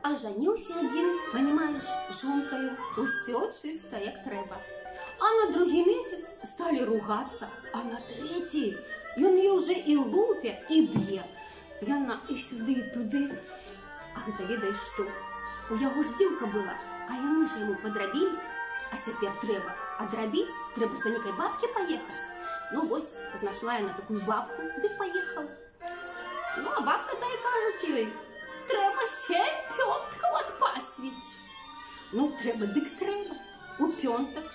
Ажаніўся адзін, понимаешь, жонкаю, усё чыста, як трэба. А на другі месяц сталі ругацца, а на трэці ён яе ўжэ і лупе, і б'е. Яна і сюды, і туды. А гэта ведаеш што? У яго ж дзелка была, а яны ж яму падрабілі. А цяпер трэба адрабіць, трэба ж да некай бабкі паехаць. Ну вось, знайшла яна такую бабку, дык паехала. Ну а бабка дай кажуць ёй, трэба 7 пёнткаў адпасвіць. Ну, трэба, дык трэба. У пёнтак,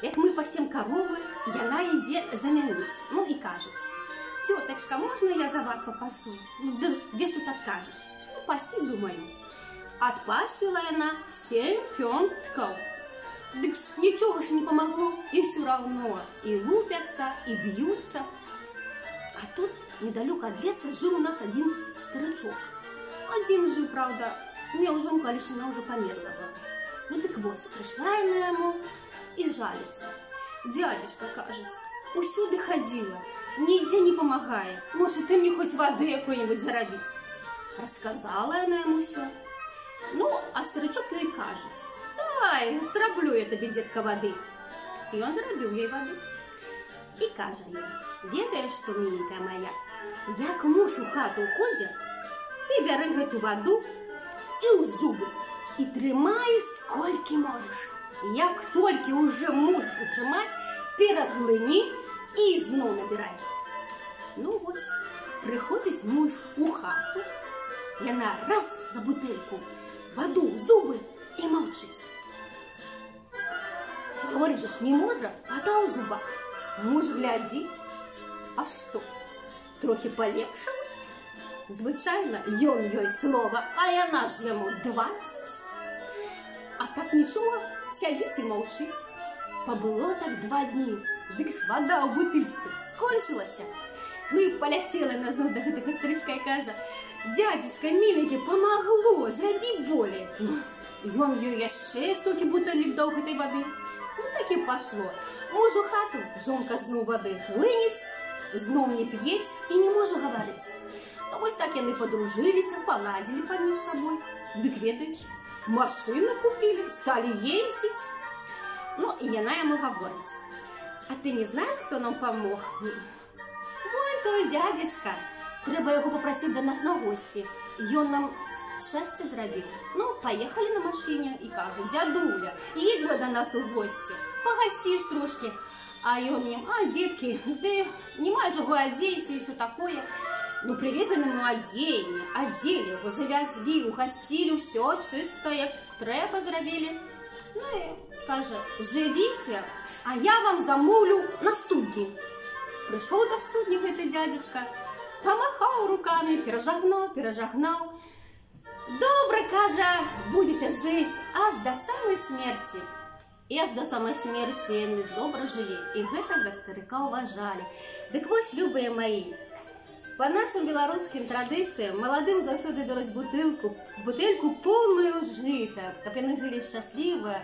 як мы пасем каровы, яна ідзе замяніць. Ну і кажуць, цётачка, можна я за вас папасу? Ну, дзе ж тут адкажаш? Ну, пасі, думаю. Адпасіла яна 7 пёнткаў. Дык ж нічога ж не памагло, і ўсё раўно і лупяцца, і б'юцца. А тут недалёка ад леса жыў у нас адзін старычок. Адзін жыў, правда, меў жонку, але ж яна ўжо памерла была. Ну дык вось, прыйшла яна яму і жаліцца. Дядзечка, кажуць, усюды хадзіла, нідзе не памагае. Можа, ты мне хоць вады якой-нибудь зарабі. Расказала яна яму ўсё. Ну, а старычок ёй кажуць, давай, зраблю я табе, дзетка, вады. І ён зрабіў ёй вады. І кажа ёй, ведаеш што, міленькая моя, як муж у хату ўходзе, ты бяры гэту ваду і ў зубы, і трымай сколькі можаш. Як толькі ўжэ можаш утрымаць, пераглыні і зноў набірай. Ну вось, прыходзіць муж у хату, яна раз за бутэльку, ваду ў зубы і маўчыць. Гаворыць жа ж не можа, вада ў зубах. Муж глядзіць, а што, трохі палепшала? Звычайна, ён ёй слова, а яна ж яму 20. А так нічога, сядзіць і маўчыць. Пабыло так 2 дні, дык ж вада ў бутыльцы скончылася. Ну і паляцела яна зноў да гэтага старычка і кажа, дядзечка, міленькі, памагло, зрабі болей. Ён ёй яшчэ столькі бутэлек даў гэтай вады. Ну так і пашло. Муж у хату, жонка зноў вады глыніць, зноў не п'ець і не можа гаварыць. А вось так яны подружыліся, паладзілі паміж сабой. Дык ведаеш, машыну купілі, сталі ездзіць. Ну і яна яму гаворыць, а ты не знаеш, хто нам памог? Вон той дядзечка, трэба яго папрасіць да нас на госці. Ён нам шчасце зрабіў. Ну, паехалі на машыне і кажуць, дзядуля, едзь да нас у госці, пагасціш трошкі. А ён ім, а, дзеткі, ды няма чаго адзейся і ўсё такое. Ну, привезли нам адзенне, адзелі яго, завязлі, угасцілі, ўсё чыста, як трэба зрабілі. Ну і кажа, жывіце, а я вам замоўлю на студні. Прыйшоў да студні гэты дзядзечка, памахаў рукамі, перажагнаў. Добра, кажа, будзеце жыць аж да самай смерці. І аж да самай смерці яны добра жылі, і гэтага старыка ўважалі. Дык вось, любыя маі, па нашым беларускім традыцыям маладым заўсёды даюць бутэльку поўную жыта, каб яны жылі шчасліва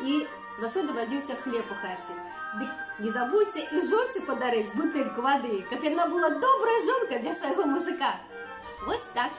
і заўсёды вадзіўся хлеб у хаце. Дык не забудзьце і жонцы падарыць бутэльку вады, каб яна была добрая жонка для свайго мужыка. Вось так.